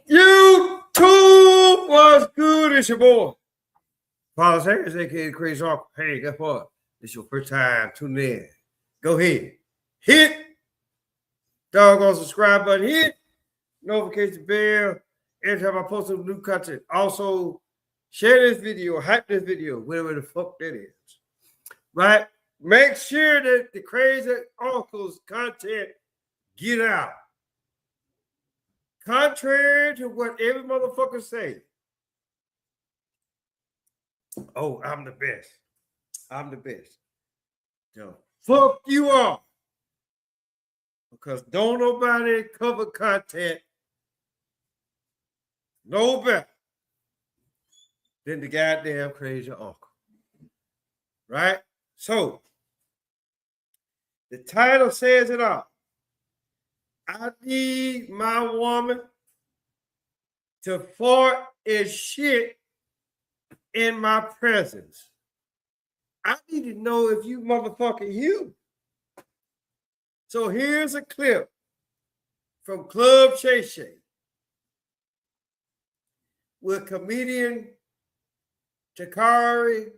YouTube was good. It's your boy, Father Harris, aka Crazy Uncle. Hey, guess what? It's your first time tuning in. Go ahead, hit doggone subscribe button, hit notification bell every time I post some new content. Also, share this video, hype this video, whatever the fuck that is. Right? Make sure that the Crazy Uncle's content get out. Contrary to what every motherfucker say. Oh, I'm the best. I'm the best. Yo, fuck you all. Because don't nobody cover content no better than the goddamn Crazy Uncle. Right? So, the title says it all. I need my woman to fart and shit in my presence. I need to know if you motherfucking human. So here's a clip from Club Shay Shay with comedian Takara,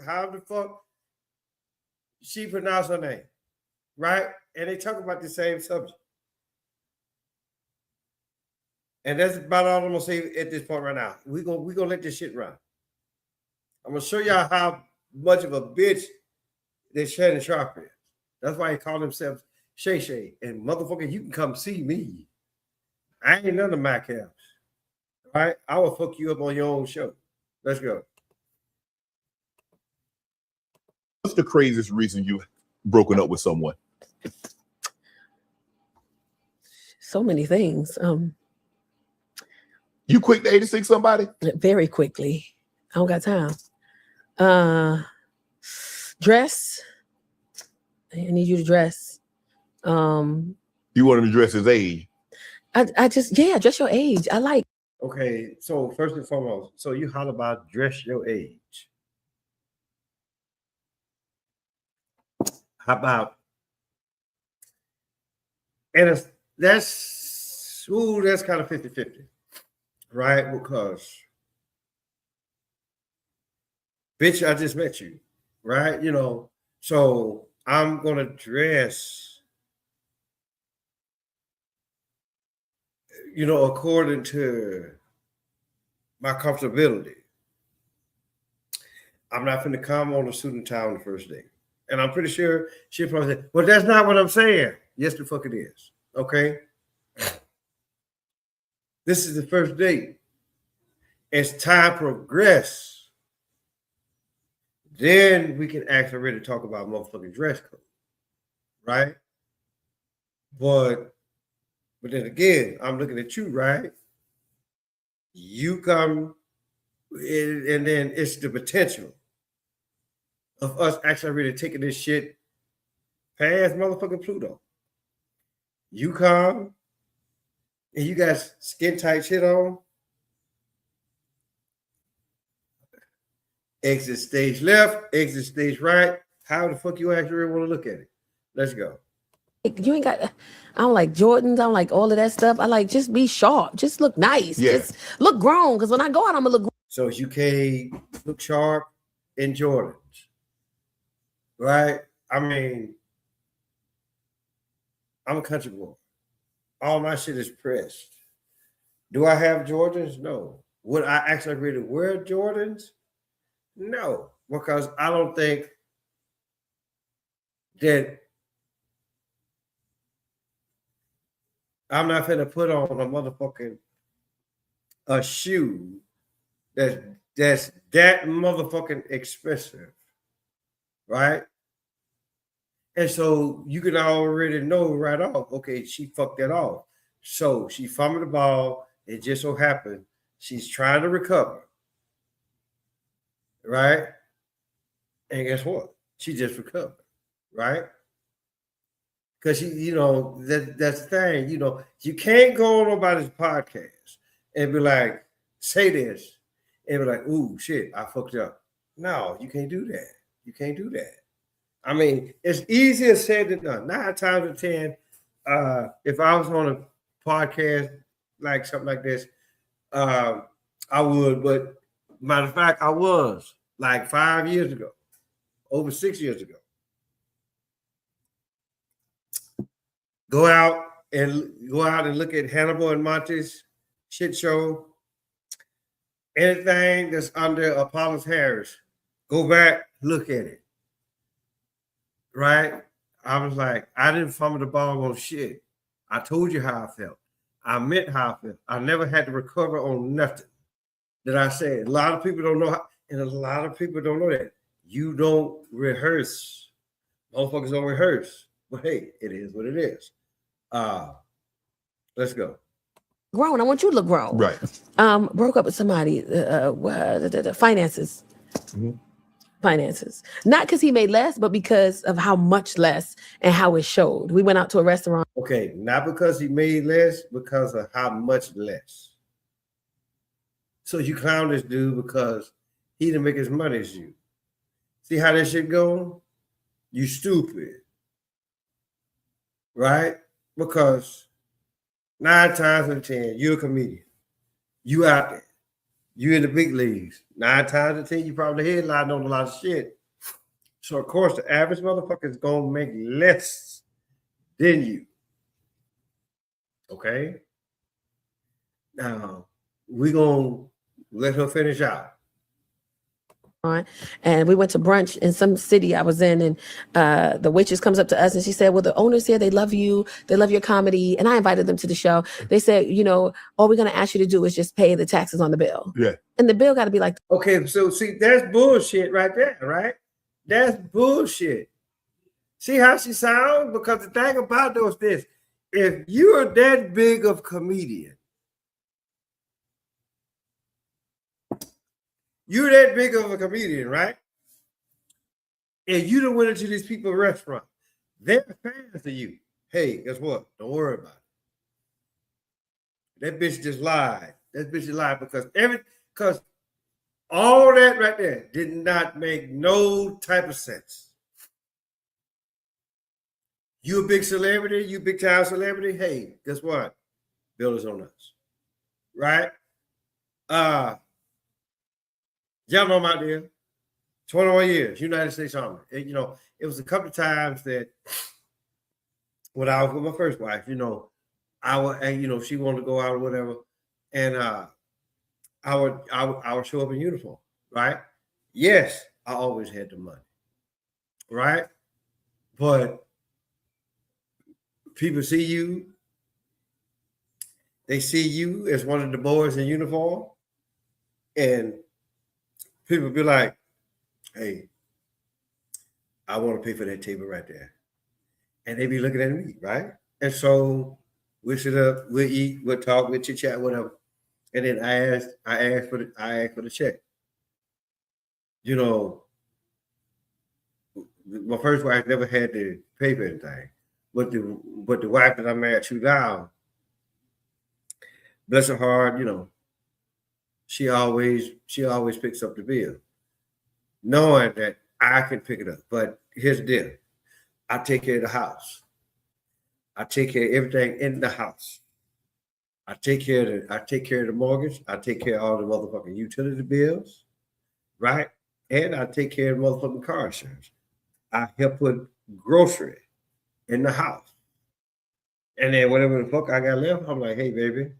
how the fuck she pronounced her name, right? And they talk about the same subject. And that's about all I'm gonna say at this point right now. We're gonna let this shit run. I'm gonna show y'all how much of a bitch that Shannon Sharp is. That's why he called himself Shay Shay. And motherfucker, you can come see me. I ain't none of my caps. All right? I will fuck you up on your own show. Let's go. What's the craziest reason you've broken up with someone? So many things. You quick to 86 somebody? Very quickly. I don't got time. Dress. I need you to dress. You want him to dress his age? I just, yeah, dress your age. I like. Okay, so first and foremost, so you holler about dress your age. How about, and that's kind of 50-50, right? Because, bitch, I just met you, right? You know, so I'm going to dress, you know, according to my comfortability. I'm not going to come on a suit and tie on the first day. And I'm pretty sure she'll probably say, well, that's not what I'm saying. Yes, the fuck it is. Okay? This is the first date. As time progresses, then we can actually really talk about motherfucking dress code. Right? But then again, I'm looking at you, right? You come, and then it's the potential of us actually really taking this shit past motherfucking Pluto. You come, and you got skin tight shit on. Exit stage left, exit stage right. How the fuck you actually want to look at it? Let's go. You ain't got, I don't like Jordans. I don't like all of that stuff. I like just be sharp. Just look nice. Yeah. Just look grown. Because when I go out, I'm going to look grown. So you can't look sharp in Jordans, right? I mean, I'm a country boy. All my shit is pressed. Do I have Jordans? No. Would I actually really wear Jordans? No, because I don't think that I'm not going to put on a motherfucking a shoe that's that motherfucking expensive, right? And so you can already know right off, okay, she fucked that off. So she fumbled the ball. It just so happened she's trying to recover, right? And guess what? She just recovered, right? Because you know, that's the thing, you know, you can't go on nobody's podcast and be like, say this, and be like, ooh, shit, I fucked up. No, you can't do that. You can't do that. I mean, it's easier said than done. 9 times out of 10, if I was on a podcast like something like this, I would. But matter of fact, I was like 5 years ago, over 6 years ago. Go out and look at Hannibal and Monty's shit show. Anything that's under Apollos Harris, go back, look at it. Right? I was like, I didn't fumble the ball on shit. I told you how I felt. I meant how I felt. I never had to recover on nothing that I said. A lot of people don't know how, and a lot of people don't know that. You don't rehearse. Motherfuckers don't rehearse. But hey, it is what it is. Let's go. Grown. I want you to look grown. Right. Broke up with somebody. The finances. Mhm. Finances. Not because he made less, but because of how much less and how it showed. We went out to a restaurant. Okay, not because he made less, because of how much less. So you clown this dude because he didn't make as money as you. See how that shit go? You stupid. Right? Because 9 times out of 10, you're a comedian. You out there. You in the big leagues. 9 times out of 10, you probably headlining on a lot of shit. So of course, the average motherfucker is gonna make less than you. Okay? Now, we're gonna let her finish out. And we went to brunch in some city I was in, and the waitress comes up to us and she said, well, the owners here, they love you, they love your comedy. And I invited them to the show. They said, you know, all we're going to ask you to do is just pay the taxes on the bill. Yeah. And the bill got to be like, Okay, so see, that's bullshit right there, right? That's bullshit. See how she sounds? Because the thing about those is, if you're that big of comedian, you're that big of a comedian, right? And you done went into these people's restaurant. They're fans of you. Hey, guess what? Don't worry about it. That bitch just lied. That bitch just lied because all that right there did not make no type of sense. You a big celebrity, you big time celebrity. Hey, guess what? Bill is on us. Right? Y'all know my deal. 21 years, United States Army. And, you know, it was a couple of times that when I was with my first wife, you know, she wanted to go out or whatever, and I would show up in uniform, right? Yes, I always had the money, right? But people see you, they see you as one of the boys in uniform, and people be like, hey, I want to pay for that table right there. And they be looking at me, right? And so we sit up, we'll eat, we'll talk, we'll chit chat, whatever. And then I asked for the check. You know, my first wife never had to pay for anything. But the wife that I'm married to now, bless her heart, you know, she always picks up the bill, knowing that I can pick it up. But here's the deal. I take care of the house. I take care of everything in the house. I take care of the mortgage. I take care of all the motherfucking utility bills, right? And I take care of the motherfucking car insurance. I help put grocery in the house. And then whatever the fuck I got left, I'm like, hey, baby,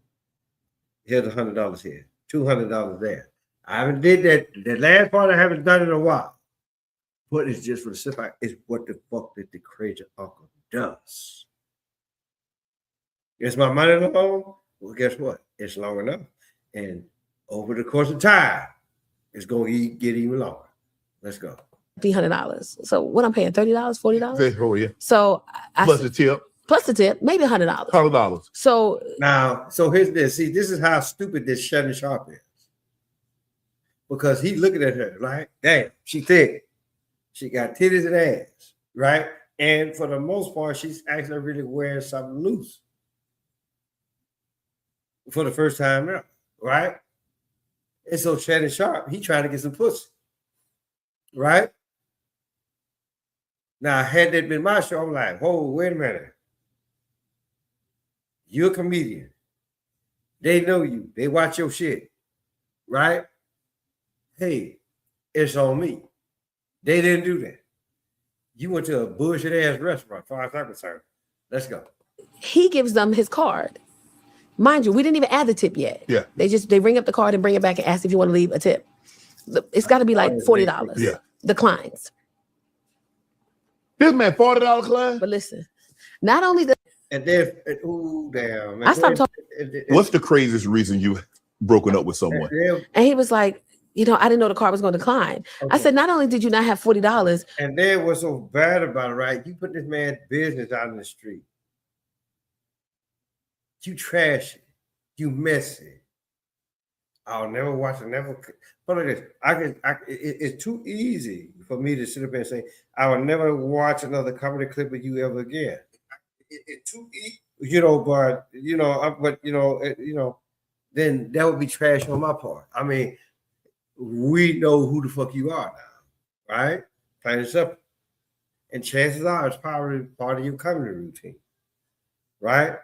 here's $100 here, $200 there. I haven't did that. The last part I haven't done in a while. But it's just for the simple fact, it's what the fuck that the crazy uncle does. Is my money long? Well, guess what? It's long enough. And over the course of time, it's going to get even longer. Let's go. $300. So what I'm paying, $30, $40? Oh, yeah. So Plus the tip. Plus the tip, maybe $100. $100. So now, here's this. See, this is how stupid this Shannon Sharp is. Because he's looking at her, right? Damn, she thick. She got titties and ass, right? And for the most part, she's actually really wearing something loose for the first time ever, right? And so Shannon Sharp, he trying to get some pussy, right? Now, had that been my show, I'm like, whoa, wait a minute. You're a comedian. They know you. They watch your shit, right? Hey, it's on me. They didn't do that. You went to a bullshit ass restaurant, far as I'm concerned. Let's go. He gives them his card. Mind you, we didn't even add the tip yet. Yeah. They ring up the card and bring it back and ask if you want to leave a tip. It's got to be like $40. Yeah. Declines. This man $40 class. But listen, not only the And then, ooh, damn. I stopped talking. What's the craziest reason you broken up with someone? And he was like, I didn't know the card was going to decline. I said, not only did you not have $40. And then what's so bad about it, right? You put this man's business out in the street. You trash it. You mess it. I'll never watch it. Never. But it is. It's too easy for me to sit up and say, I will never watch another comedy clip of you ever again. It's too easy. Then that would be trash on my part. I mean, we know who the fuck you are now, right? Plain and simple. And chances are it's probably part of your comedy routine, right?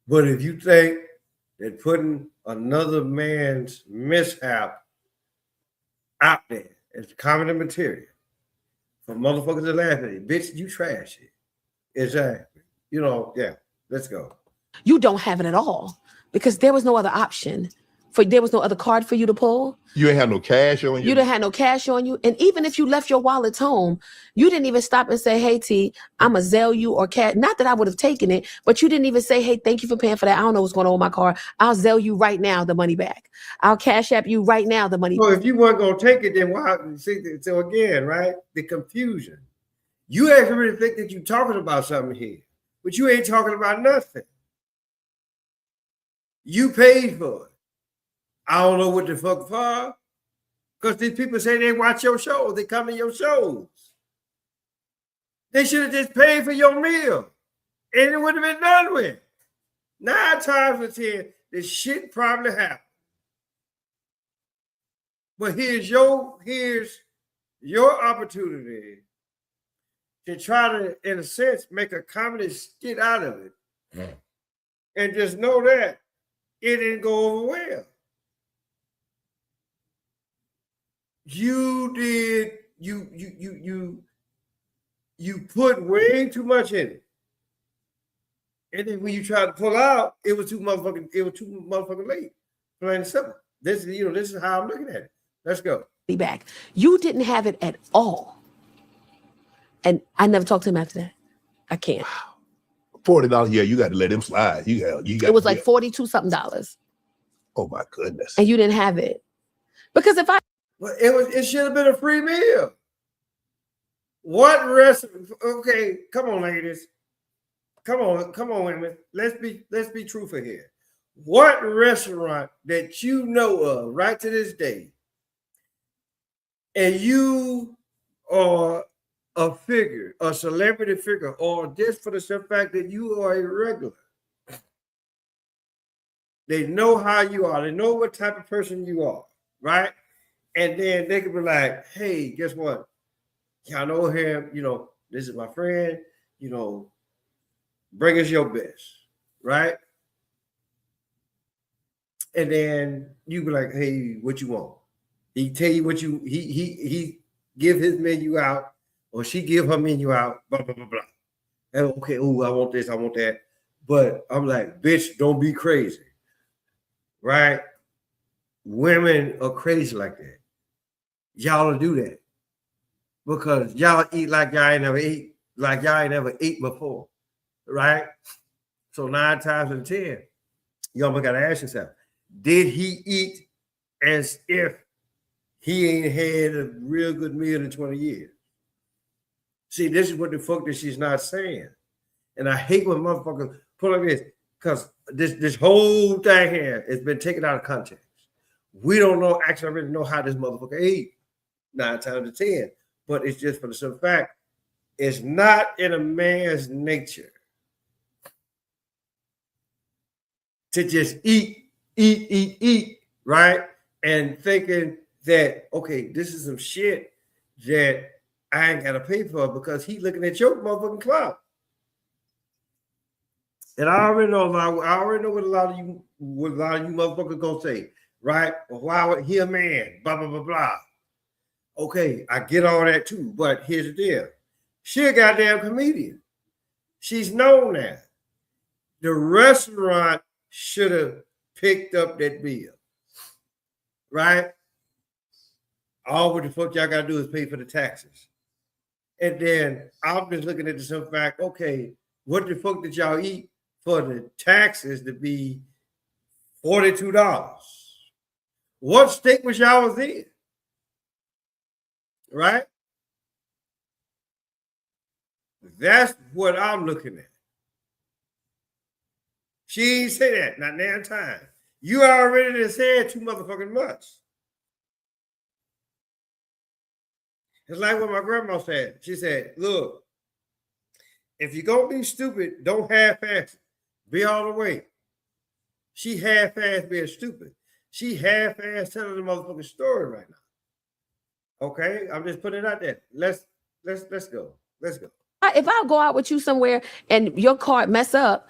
But if you think that putting another man's mishap out there as comedy material for motherfuckers to laugh at it, bitch, you trash it. Exactly. Yeah, let's go. You don't have it at all because there was no other option. There was no other card for you to pull. You ain't have no cash on you. You didn't have no cash on you. And even if you left your wallets home, you didn't even stop and say, hey, T, I'm going to Zelle you or cash. Not that I would have taken it, but you didn't even say, hey, thank you for paying for that. I don't know what's going on with my car. I'll Zelle you right now the money back. I'll Cash App you right now the money back. Well, if you weren't going to take it, then why? So again, right? The confusion. You actually really think that you're talking about something here, but you ain't talking about nothing. You paid for it. I don't know what the fuck for. Because these people say they watch your show. They come to your shows. They should have just paid for your meal. And it would have been done with. 9 times out of 10, this shit probably happened. But here's your opportunity to try to, in a sense, make a comedy skit out of it. Mm. And just know that it didn't go over well. You put way too much in it. And then when you try to pull out, it was too motherfucking late. Plain and simple. This is how I'm looking at it. Let's go. Be back. You didn't have it at all. And I never talked to him after that. I can't. Wow. $40, yeah, you got to let him slide. You got. It was like $42 something. Oh my goodness. And you didn't have it. Because if I Well, it should have been a free meal. What restaurant? Okay, come on, ladies. Come on, women. Let's be truthful here. What restaurant that you know of right to this day, and you are a figure, a celebrity figure, or just for the simple fact that you are a regular, they know how you are. They know what type of person you are, right? And then they could be like, hey, guess what? Y'all know him, this is my friend, bring us your best, right? And then you be like, hey, what you want? He tell you what he give his menu out, or she give her menu out, blah, blah, blah, blah. And okay, I want this, I want that. But I'm like, bitch, don't be crazy, right? Women are crazy like that. Y'all don't do that because y'all eat like y'all ain't never ate before, right? So 9 times out of 10, you almost got to ask yourself, did he eat as if he ain't had a real good meal in 20 years? See, this is what the fuck that she's not saying. And I hate when motherfuckers put like this because this whole thing here has been taken out of context. We don't really know how this motherfucker ate 9 times out of 10. But it's just for the simple fact, it's not in a man's nature to just eat, right? And thinking that, okay, this is some shit that I ain't got to pay for because he looking at your motherfucking clout. And I already know what a lot of you motherfuckers gonna say, right? Well, why would he a man? Blah blah blah blah. Okay, I get all that too, but here's the deal. She a goddamn comedian. She's known that. The restaurant should have picked up that bill, right? All what the fuck y'all gotta do is pay for the taxes. And then I'm just looking at the simple fact, okay, what the fuck did y'all eat for the taxes to be $42? What state was y'all in? Right? That's what I'm looking at. She ain't say that, not damn time. You already done said too motherfucking much. It's like what my grandma said. She said, look, if you're going to be stupid, don't half-ass it. Be all the way. She half-ass being stupid. She half-ass telling the motherfucking story right now. Okay? I'm just putting it out there. Let's go. Let's go. If I go out with you somewhere and your card mess up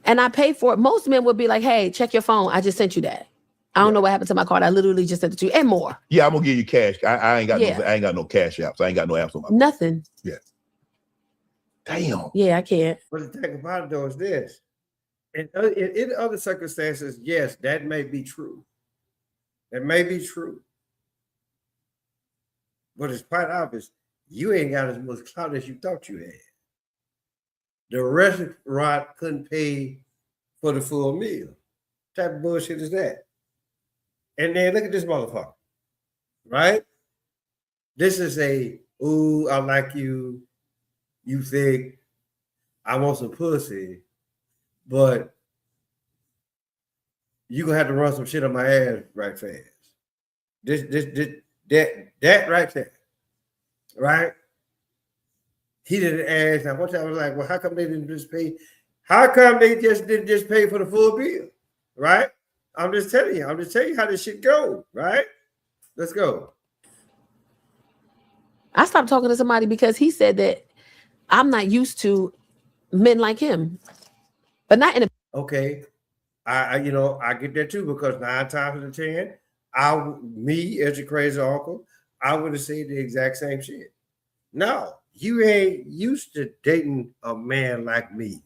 and I pay for it, most men would be like, hey, check your phone. I just sent you that. I don't know what happened to my card. I literally just sent it to you and more. Yeah, I'm gonna give you cash. I ain't got no cash apps. I ain't got no apps on my phone. Nothing. Yeah. Damn. Yeah, I can't. But the thing about it though is this. In other circumstances, yes, that may be true. It may be true. But it's quite obvious you ain't got as much clout as you thought you had. The restaurant couldn't pay for the full meal. What type of bullshit is that? And then look at this motherfucker, right? This is ooh, I like you. You think I want some pussy, but you gonna have to run some shit on my ass right fast. That right there, right? He didn't ask. Now, what I was like, well, how come they didn't just pay? How come they didn't just pay for the full bill, right? I'm just telling you how this shit go, right? Let's go. I stopped talking to somebody because he said that I'm not used to men like him, but not in a. Okay, I get that too, because 9 times out of 10, me as your crazy uncle, I would have said the exact same shit. No, you ain't used to dating a man like me.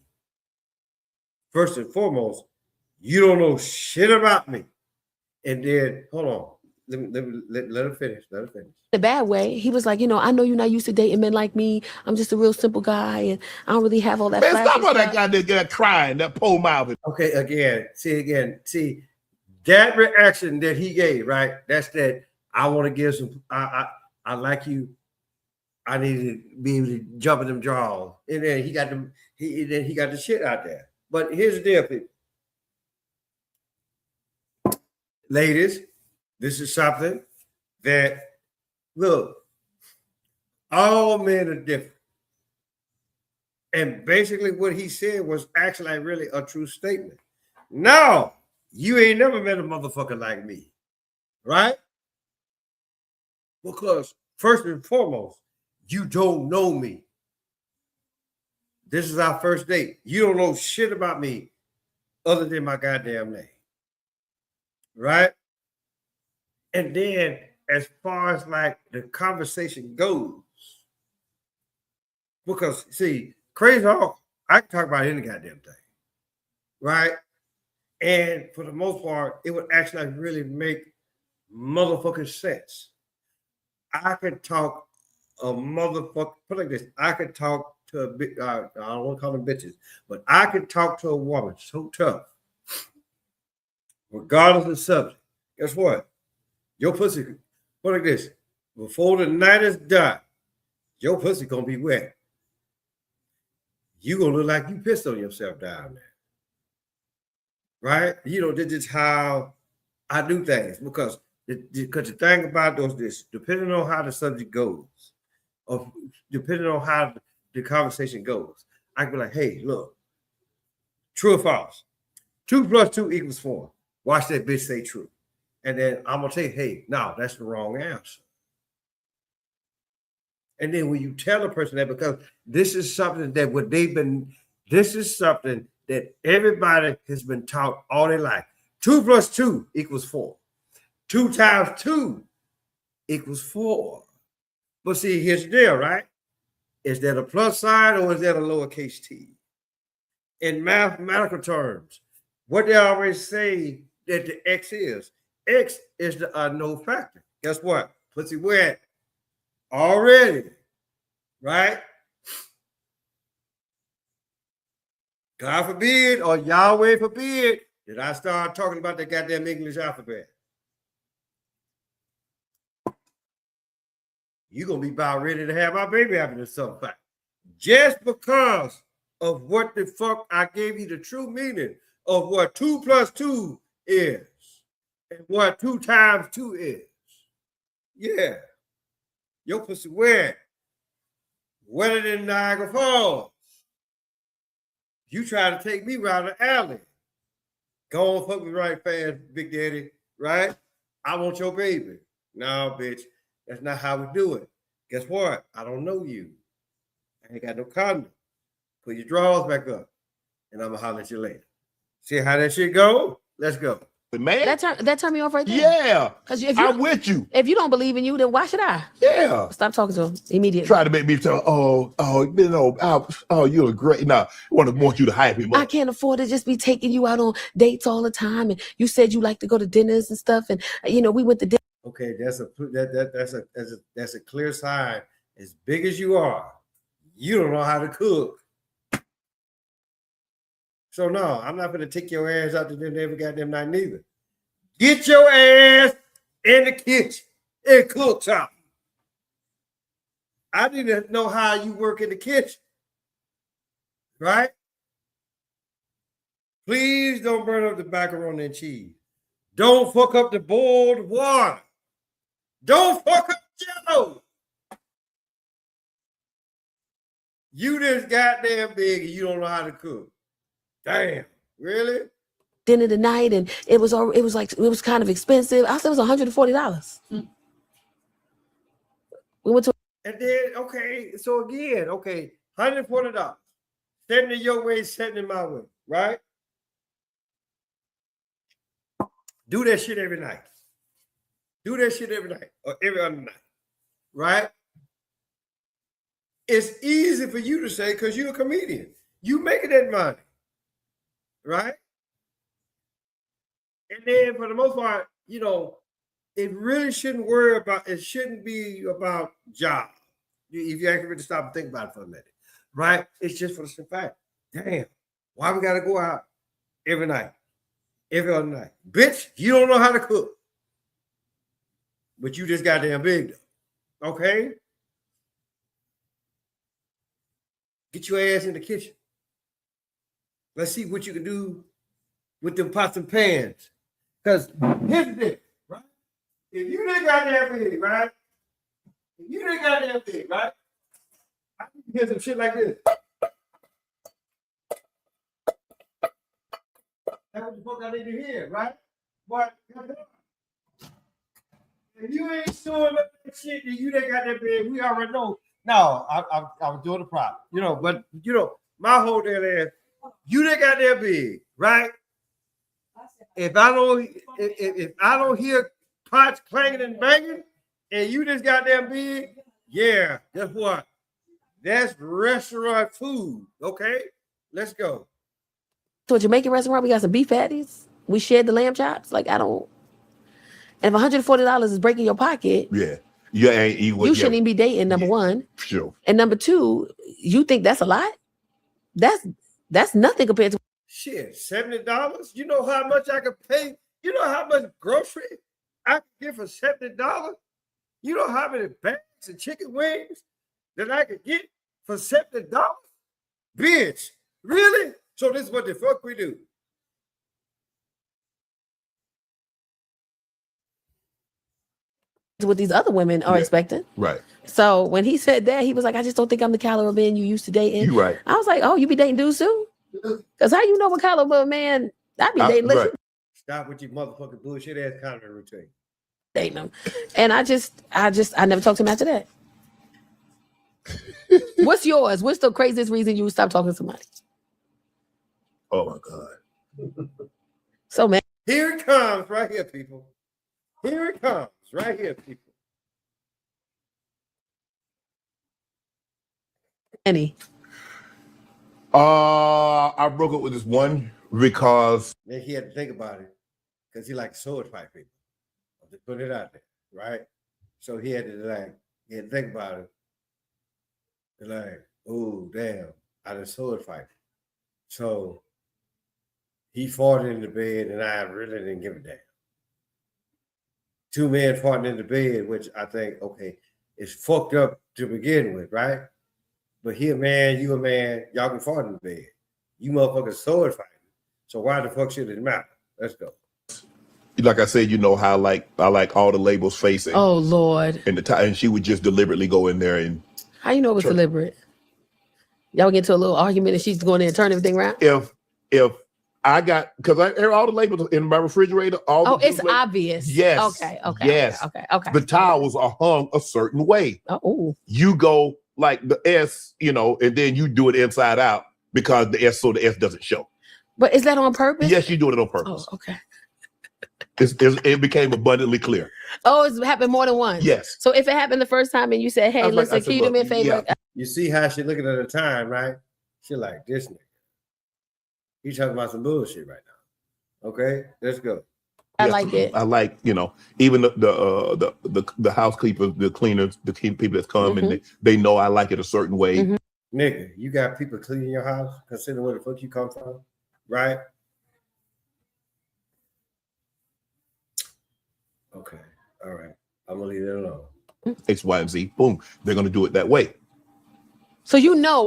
First and foremost, you don't know shit about me. And then, hold on. Let her finish. Let her finish. In a bad way. He was like, I know you're not used to dating men like me. I'm just a real simple guy, and I don't really have all that. Man, stop all that guy that crying, that poor mouth. Okay, see, that reaction that he gave, right? That's that I want to give some, I like you. I need to be able to jump in them jaws. And then he got the shit out there. But here's the deal, people. Ladies, this is something that, look, all men are different. And basically what he said was actually really a true statement. No, you ain't never met a motherfucker like me, right? Because first and foremost, you don't know me. This is our first date. You don't know shit about me other than my goddamn name. Right? And then as far as like the conversation goes, because see, crazy talk, I can talk about any goddamn thing. Right? And for the most part, it would actually really make motherfucking sense. I could talk a motherfucker, put it like this, I could talk to a bit, I don't want to call them bitches, but I could talk to a woman so tough, regardless of the subject. Guess what? Your pussy, put it like this, before the night is done, your pussy gonna be wet. You gonna look like you pissed on yourself down there. Right? This is how I do things, because the thing about those this, depending on how the subject goes, or depending on how the conversation goes, I can be like, hey, look, true or false? 2 + 2 = 4. Watch that bitch say true. And then I'm gonna say, hey, no, that's the wrong answer. And then when you tell a person that, because this is something that that everybody has been taught all their life. 2 plus 2 equals 4. 2 times 2 equals 4. But see, here's the deal, right? Is that a plus sign or is that a lowercase t? In mathematical terms, what they always say that the x is the unknown factor. Guess what? Pussy wet already, right? God forbid or Yahweh forbid that I start talking about the goddamn English alphabet. You're going to be about ready to have my baby after this something. Just because of what the fuck I gave you the true meaning of what 2 plus 2 is and what 2 times 2 is. Yeah. Your pussy wet. Wetter than Niagara Falls. You try to take me around the alley. Go on, fuck me right fast, Big Daddy, right? I want your baby. No, bitch. That's not how we do it. Guess what? I don't know you. I ain't got no condom. Put your drawers back up, and I'm gonna holler at you later. See how that shit go? Let's go. Man, That turned me off right there. yeah. Because if I'm with you. if you don't believe in you, then why should I? Yeah. Stop talking to him immediately. Try to make me tell, you're great. Nah, I want you to hype him I up. can't afford to just be taking you out on dates all the time. And you said you like to go to dinners and stuff. And we went to dinner. Okay, that's a clear sign. As big as you are, you don't know how to cook. So no, I'm not gonna take your ass out to dinner every goddamn night neither. Get your ass in the kitchen and cook something. I need to know how you work in the kitchen, right? Please don't burn up the macaroni and cheese. Don't fuck up the boiled water. Don't fuck up Jello. You this goddamn big and you don't know how to cook. Damn, really? Dinner tonight, and it was kind of expensive. I said it was $140. We went to And then, okay, so again, okay, $140. Setting it your way, setting it my way, right? Do that shit every night. Do that shit every night or every other night, right? It's easy for you to say because you're a comedian. You making that money, right? And then for the most part, it really shouldn't it shouldn't be about job. If you actually really stop and think about it for a minute, right? It's just for the simple fact, damn, why we gotta go out every night, every other night? Bitch, you don't know how to cook. But you just goddamn big though. Okay? Get your ass in the kitchen. Let's see what you can do with them pots and pans. Because here's the thing, right? If you didn't goddamn big, right? If you didn't goddamn big, right? I can hear some shit like this. That's what the fuck I need to hear, right? But if you ain't showing up that shit that you didn't got that big, we already know. No, I was doing the prop, but my whole damn ass, you didn't got that big, right? If I don't hear pots clanging and banging, and you just got that big, yeah, guess what? That's restaurant food. Okay, let's go. a Jamaican restaurant. We got some beef patties. We shared the lamb chops. Like I don't. And if $140 is breaking your pocket, Yeah. you shouldn't even be dating. Number one, Sure. and number two, you think that's a lot? That's nothing compared to. Shit, $70. You know how much I could pay? You know how much grocery I could get for $70? You know how many bags of chicken wings that I could get for $70? Bitch, really? So this is what the fuck we do. What these other women are expecting. Right. So when he said that, he was like, I just don't think I'm the caliber of man you used to dating. You right. I was like, oh, you be dating dudes too? Because how you know what caliber of man I be dating? Right. Stop with your motherfucking bullshit ass comment routine. Dating them. And I never talked to him after that. What's yours? What's the craziest reason you would stop talking to somebody? Oh my God. So many. Here it comes right here, people. Here it comes right here, people. I broke up with this one because Then he had to think about it because he liked sword fight people. I'll just put it out there, right? So he had to think about it. Like, oh damn, I done sword fight. So he fought in the bed, and I really didn't give a damn. Two men fought in the bed, which I think, okay, it's fucked up to begin with, right? But he a man, you a man, y'all can fight in the bed. You motherfuckers sword fighting. So why the fuck should it matter? Let's go. like I said, you know how I like all the labels facing. Oh Lord. And she would just deliberately go in there and How you know it was deliberate? Y'all get into a little argument and she's going in and turn everything around? If I got, because all the labels in my refrigerator, it's obvious. Yes. Okay. Yes. Okay. The towels are hung a certain way. Oh. You go like the S, and then you do it inside out because the S doesn't show. But is that on purpose? Yes, you do it on purpose. Oh, okay. It became abundantly clear. Oh, it's happened more than once. Yes. So if it happened the first time and you said, "Hey, listen, can you do me a favor?" Yeah. You see how she looking at the time, right? She like, this nigga. He's talking about some bullshit right now. Okay, let's go. I like it. I like, even the housekeepers, the cleaners, the people that come and they know I like it a certain way. Mm-hmm. Nigga, you got people cleaning your house, considering where the fuck you come from, right? Okay, all right. I'm gonna leave it alone. X, Y, and Z. Boom. They're gonna do it that way. So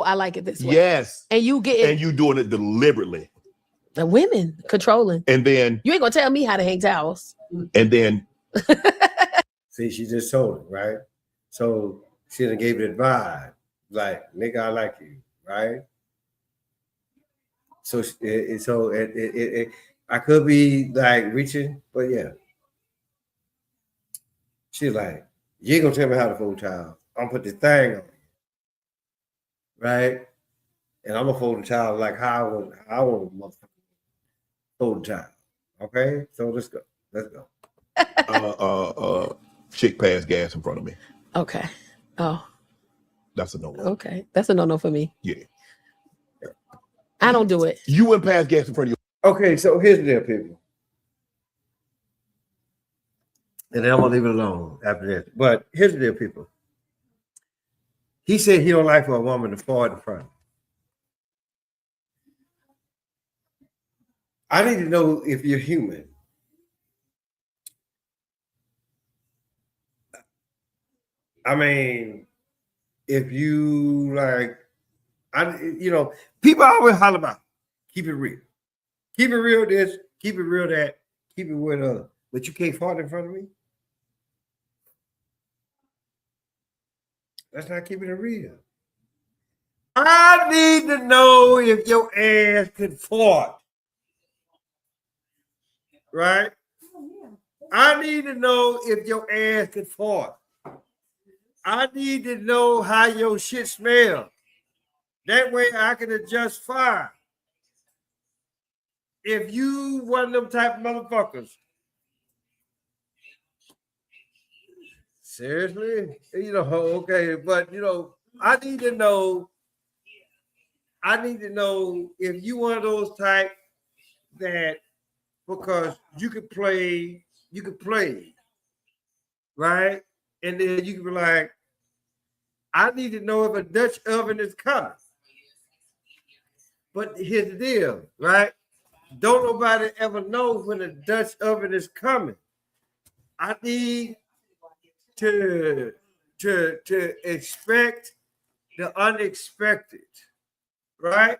I like it this way. Yes. And you get it. And you doing it deliberately. The women controlling. And then you ain't gonna tell me how to hang towels. And then see, she just told it, right? So she done gave it a vibe, like, nigga, I like you, right? So I could be like reaching, but yeah. She like, you ain't gonna tell me how to fold towel. I'm gonna put this thing on you. Right? And I'm gonna fold the towel like how I want to motherfucker fold the towel. Okay? So let's go. chick passed gas in front of me. Okay. Oh. That's a no. Okay. That's a no for me. Yeah. I don't do it. You wouldn't pass gas in front of you. Okay, so here's the deal, people. And then I'm gonna leave it alone after this. But here's the deal, people. He said he don't like for a woman to fall in front. I need to know if you're human. I mean, if you like, people always holler about keep it real. Keep it real this, keep it real that, keep it real the other. But you can't fart in front of me? That's not keeping it real. I need to know if your ass can fart. Right? I need to know if your ass can fart. I need to know how your shit smells. That way I can adjust fire. If you one of them type of motherfuckers. Seriously? Okay, but I need to know if you one of those type that because you could play, right? And then you can be like, I need to know if a Dutch oven is coming. But here's the deal, right? Don't nobody ever know when a Dutch oven is coming. I need to expect the unexpected, right?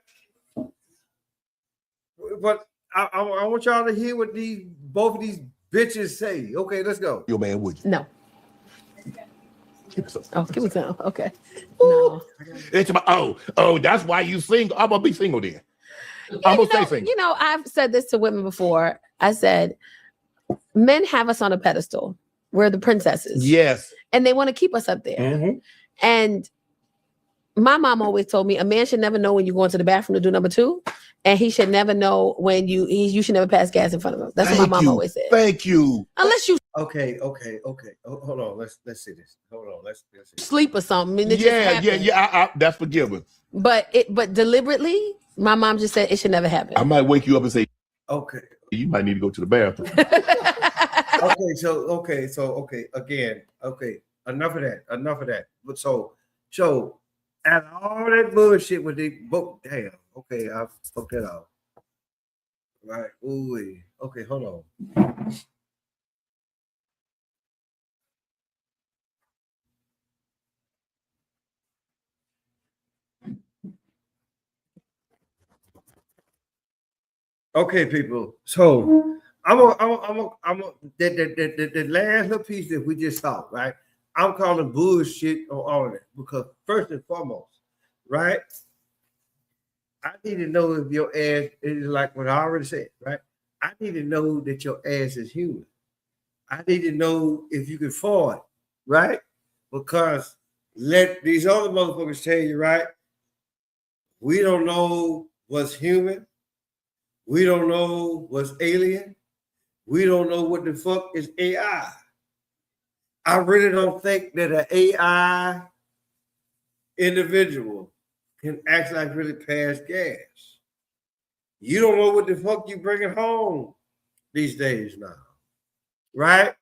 But I want y'all to hear what both of these bitches say. Okay, let's go. Your man, would you? No. Give me some. Oh, give me some. Okay. No. It's that's why you single. I'm gonna be single then. I'm gonna stay single. I've said this to women before. I said, men have us on a pedestal. We're the princesses. Yes. And they want to keep us up there. Mm-hmm. And my mom always told me a man should never know when you go into the bathroom to do number 2, and he should never know when you should never pass gas in front of him. That's what my mom always said. Thank you. Unless you Okay. Hold on. Let's see this. Hold on. Let's see. sleep or something. And it just happens. Yeah. That's forgiven. But deliberately, my mom just said it should never happen. I might wake you up and say, Okay. you might need to go to the bathroom. Okay. Again. Okay. Enough of that. But so and all that bullshit with the book. Damn. Okay, I fucked that out. Right. Ooh. Okay. Hold on. Okay, people. So the last little piece that we just saw, right? I'm calling bullshit on all of that because first and foremost, right? I need to know if your ass is like what I already said, right? I need to know that your ass is human. I need to know if you can fart, right? Because let these other motherfuckers tell you, right? We don't know what's human. We don't know what's alien. We don't know what the fuck is AI. I really don't think that an AI individual can actually really pass gas. You don't know what the fuck you bringing home these days now, right?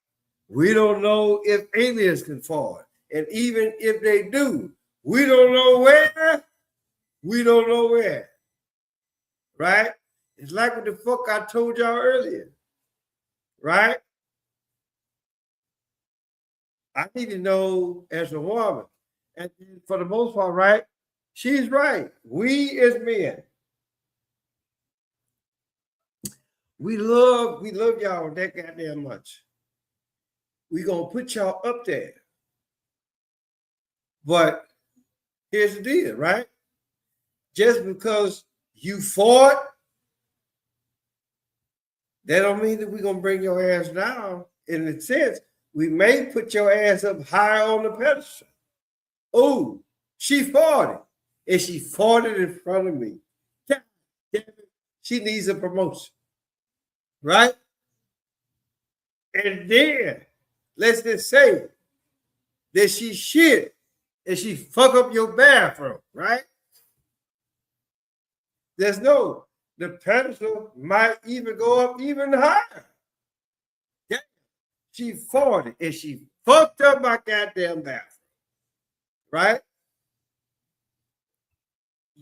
We don't know if aliens can fart. And even if they do, we don't know where. We don't know where, right? It's like what the fuck I told y'all earlier, right? I need to know as a woman, and for the most part, right? She's right. We as men, we love y'all that goddamn much. We gonna put y'all up there. But here's the deal, right? Just because you fought, that don't mean that we're gonna bring your ass down. In a sense, we may put your ass up higher on the pedestal. Oh, she fought it. And she fought it in front of me. God damn it. She needs a promotion. Right? And then let's just say that she shit and she fuck up your bathroom, right? The pedestal might even go up even higher. Yeah. She fought it and she fucked up my goddamn bathroom. Right?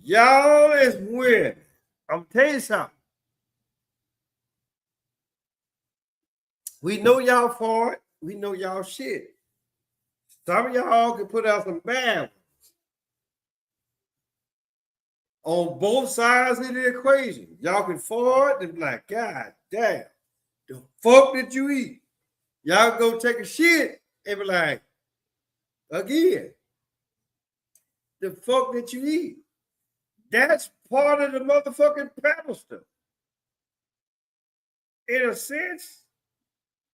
Y'all is winning. I'm telling you something. We know y'all for it. We know y'all shit. Some of y'all can put out some bad ones. On both sides of the equation. Y'all can forward and be like, God damn, the fuck did you eat? Y'all go take a shit and be like, again, the fuck did you eat? That's part of the motherfucking pedestal. In a sense,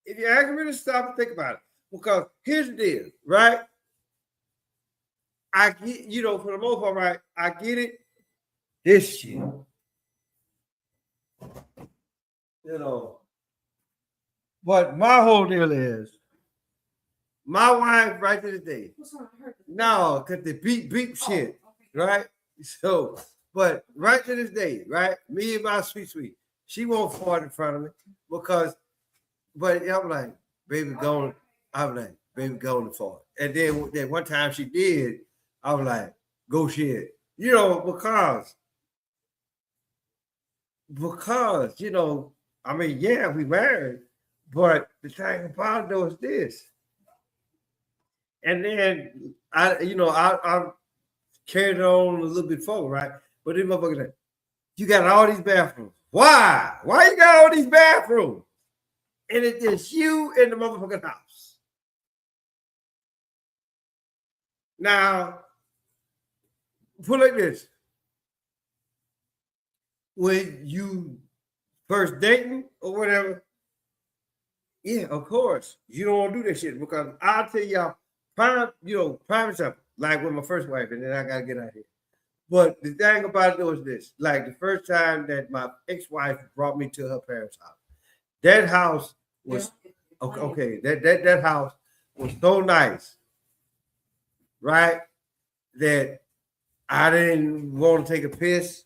if you actually really stop and think about it, because here's the deal, right? I get, for the most part, right? I get it. This shit, but my whole deal is my wife right to the day. No, because the beep shit, right? So, but right to this day, right? Me and my sweet, she won't fart in front of me because, but I'm like, baby, go and fart. And then one time she did, I was like, go shit, because, I mean, yeah, we married, but the thing about it though is this. And then I carried it on a little bit forward, right? But then motherfucker like, you got all these bathrooms. Why? Why you got all these bathrooms? And it's just you in the motherfucking house. Now, put it like this. When you first dating or whatever, yeah, of course, you don't want to do that shit because I'll tell y'all, prime example. like with my first wife, and then I gotta get out here. But the thing about it was this: like the first time that my ex-wife brought me to her parents' house, that house was okay. That house was so nice, right? That I didn't want to take a piss,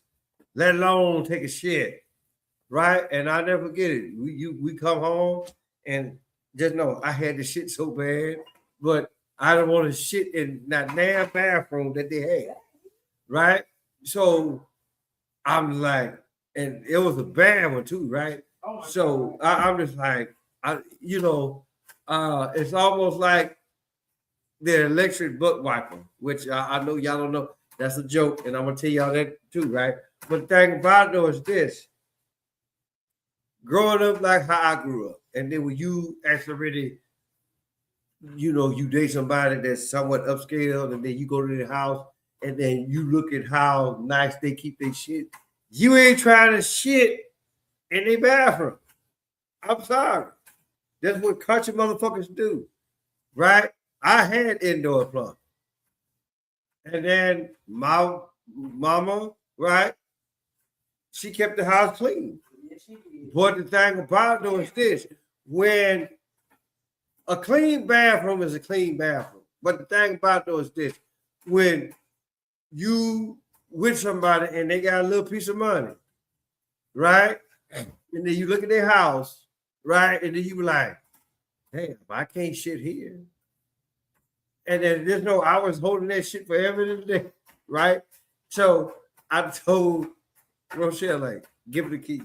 let alone take a shit, right? And I never forget it. We come home and just know I had the shit so bad, but I don't want to shit in that damn bathroom that they had, right? So I'm like, and it was a bad one too, right? So I'm just like, it's almost like the electric butt wiper, which I know y'all don't know. That's a joke, and I'm gonna tell y'all that too, right? But the thing about it though is this: growing up like how I grew up, and then when you actually really, you date somebody that's somewhat upscale, and then you go to their house, and then you look at how nice they keep their shit. You ain't trying to shit in their bathroom. I'm sorry. That's what country motherfuckers do, right? I had indoor plumbing. And then my mama, right? She kept the house clean. But the thing about it though is this: when a clean bathroom is a clean bathroom. But the thing about it though is this: when you with somebody and they got a little piece of money, right? And then you look at their house, right? And then you be like, damn, I can't shit here. And then there's no, I was holding that shit forever today, right? So I told Rochelle, like, give her the keys.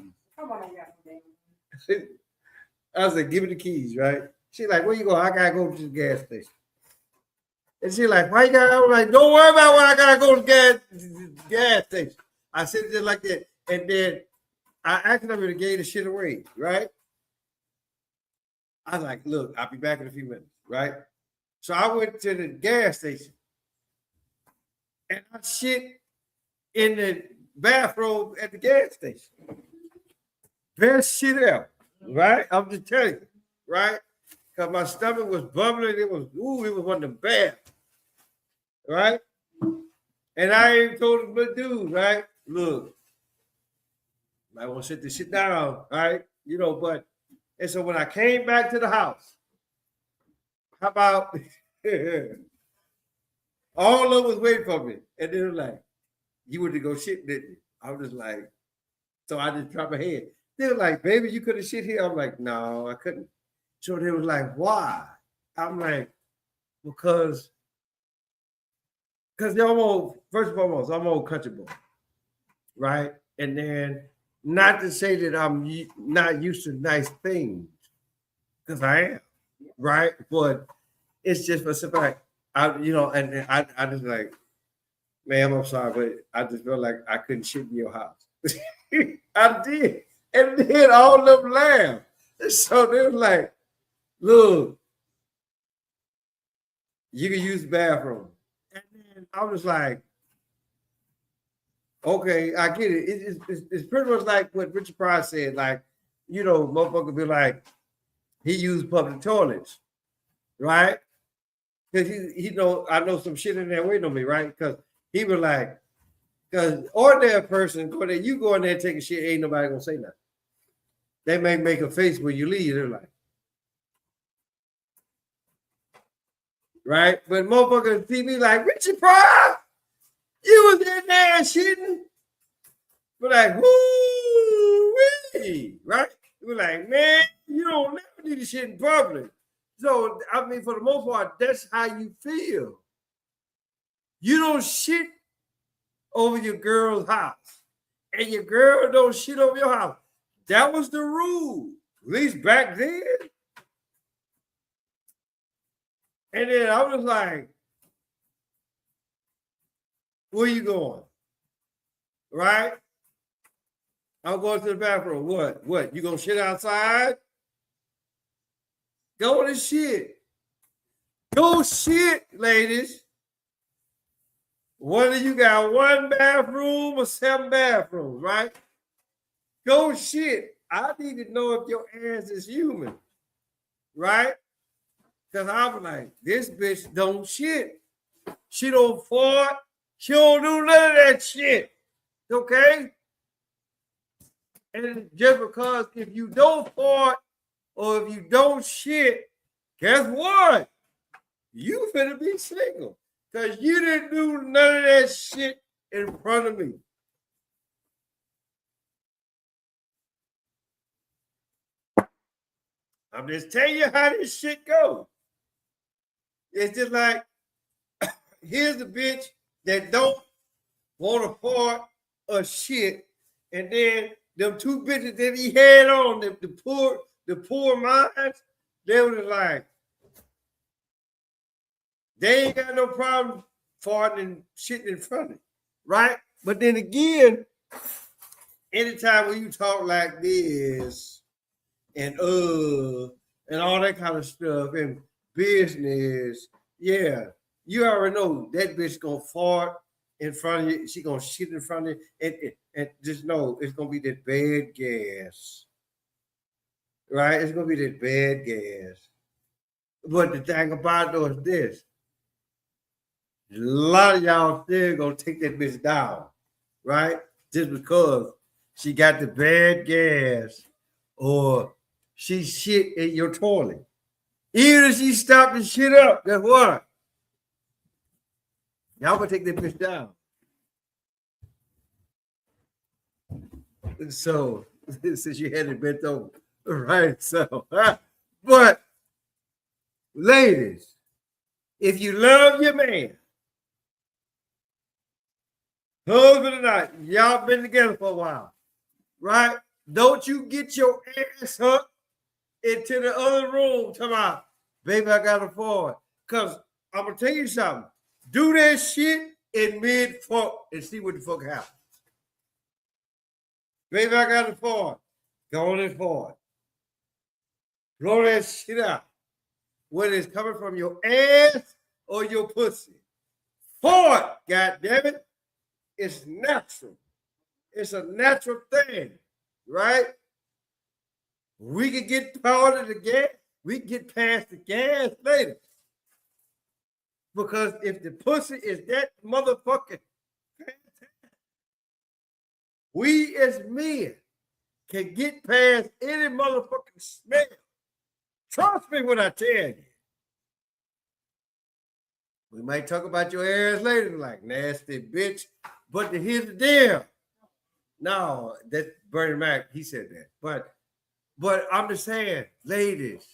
I said, give her the keys, right? She like, where you go? I gotta go to the gas station. And she like, why you gotta? I was like, don't worry about when I gotta go to the gas station. I said it just like that. And then I accidentally gave the shit away, right? I was like, look, I'll be back in a few minutes, right? So I went to the gas station and I shit in the bathroom at the gas station. Best shit ever, right? I'm just telling you, right? Because my stomach was bubbling. It was one of the bad, right? And I even told the dude, right? Look, I want to sit this shit down, right? But, and so when I came back to the house, how about all of them was waiting for me? And they were like, you went to go shit, didn't you? I was just like, so I just dropped my head. They were like, baby, you couldn't shit here. I'm like, no, I couldn't. So they was like, why? I'm like, because first and foremost, I'm old country boy, right? And then not to say that I'm not used to nice things, because I am, right? But it's just for simple fact, I just like, ma'am, I'm sorry, but I just felt like I couldn't shit in your house. I did. And then all of them laughed. So they were like, look, you can use the bathroom. And then I was like, okay, I get it. It's pretty much like what Richard Pryor said, like, motherfucker be like, he used public toilets, right? Because I know some shit in there waiting on me, right? Because he was like, because ordinary person go there, you go in there and take a shit, ain't nobody gonna say nothing. They may make a face when you leave, they're like, right? But motherfuckers see me like, Richard Pryor, you was in there shitting. We're like, woo-wee, right? We're like, man, you don't never need to shit in public. So, I mean, for the most part, that's how you feel. You don't shit over your girl's house, and your girl don't shit over your house. That was the rule, at least back then. And then I was like, where you going? Right? I'm going to the bathroom. What? You gonna shit outside? Go to shit. Go shit, ladies. Whether you got one bathroom or 7 bathrooms, right? Go shit. I need to know if your ass is human, right? Because I'm like, this bitch don't shit. She don't fart. She don't do none of that shit. Okay? And just because if you don't fart or if you don't shit, guess what? You finna be single. Because you didn't do none of that shit in front of me. I'm just telling you how this shit goes. It's just like, here's the bitch that don't want to fart or shit, and then them two bitches that he had on, the poor minds, they were like, they ain't got no problem farting and shitting in front of it, right? But then again, anytime when you talk like this and all that kind of stuff and business, yeah, you already know that bitch gonna fart in front of you. She gonna shit in front of you, and just know it's gonna be that bad gas, right? It's gonna be that bad gas. But the thing about it is this: a lot of y'all still gonna take that bitch down, right? Just because she got the bad gas or she shit in your toilet. Even if she stopped the shit up, guess what? Y'all gonna take that bitch down. And so, since you had it bent over, right? So, but ladies, if you love your man, husband or not, y'all been together for a while, right? Don't you get your ass up into the other room talking about, baby, I got to afford. Because I'm going to tell you something. Do that shit in mid-fuck and see what the fuck happens. Baby, I got to afford. Go on and forward. Blow that shit out. Whether it's coming from your ass or your pussy. Forward, goddammit. It's natural. It's a natural thing, right? We can get part of the gas. We can get past the gas later. Because if the pussy is that motherfucking fantastic, we as men can get past any motherfucking smell. Trust me when I tell you. We might talk about your ass later, like nasty bitch. But here's the deal. No, that's Bernie Mac. He said that. But I'm just saying, ladies,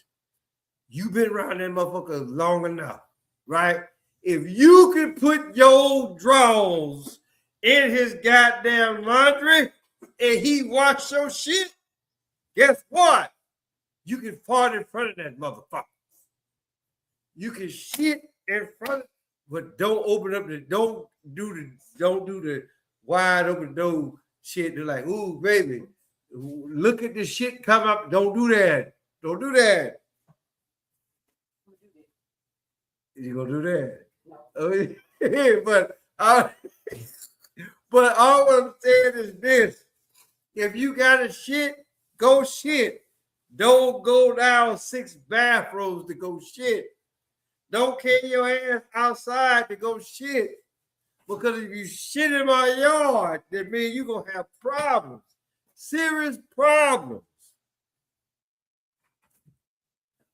you've been around that motherfucker long enough, right? If you can put your drawers in his goddamn laundry and he wash your shit, guess what? You can fart in front of that motherfucker. You can shit in front of, but don't open up the, don't do the wide open door shit. They're like, ooh, baby, look at the shit come up. Don't do that. Don't do that. You gonna do that? But all I'm saying is this: if you got a shit, go shit. Don't go down 6 bathrooms to go shit. Don't carry your ass outside to go shit. Because if you shit in my yard, that means you're gonna have problems. Serious problems.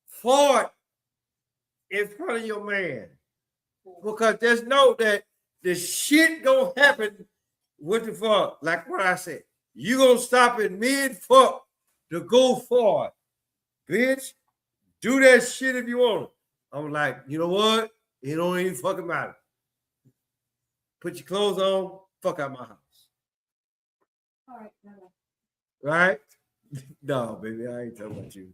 Fart in front of your man. Because just know that the shit gonna happen with the fuck. Like what I said. You gonna stop in mid-fuck to go forward. Bitch, do that shit if you want. I'm like, you know what? It don't even fucking matter. Put your clothes on, fuck out my house. All right. Right? No, baby, I ain't talking about you.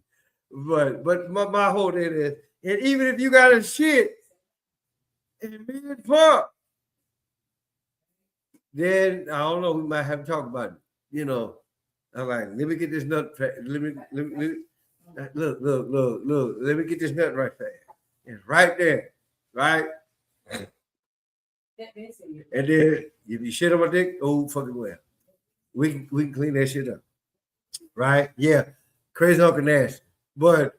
But my whole thing is, and even if you got a shit in mid-fuck, then I don't know, we might have to talk about it. You know, I'm like, let me get this nut. Let me look. Let me get this nut right there. It's right there, right? And then if you shit on my dick, oh fucking well. We can clean that shit up. Right? Yeah. Crazy Uncle Nasty. But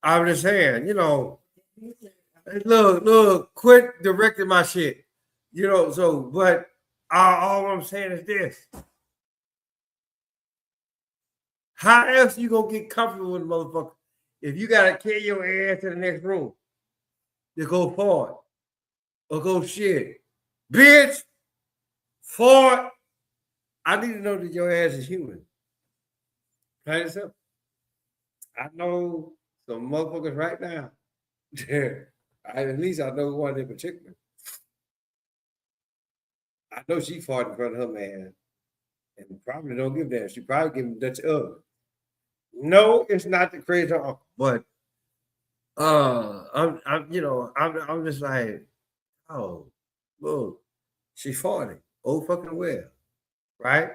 I'm just saying, you know, Hey, look, quit directing my shit. You know, so, but all I'm saying is this. How else you gonna get comfortable with a motherfucker if you gotta carry your ass to the next room to go fart or go shit? Bitch, fart. I need to know that your ass is human. Plain and simple. I know some motherfuckers right now. At least I know one in particular. I know she farted in front of her man and probably don't give a damn. She probably giving that to others. No, it's not the crazy uncle, but I'm just like, oh, look, she 40. Oh fucking well, right?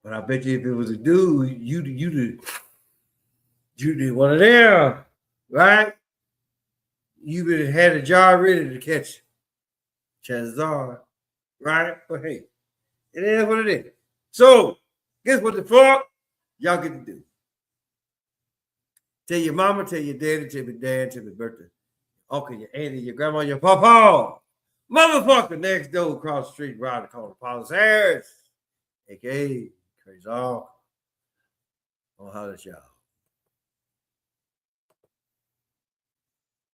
But I bet you if it was a dude, you did one of them, right? You would have had a jar ready to catch. Chances are, right? But hey, it is what it is. So, guess what the fuck y'all get to do? Tell your mama, tell your daddy, tell your dad, tell your birthday. Uncle, your auntie, your grandma, your papa. Motherfucker next door across the street, right the corner, Paulus Harris, aka Crazy Uncle. I'll holler at y'all.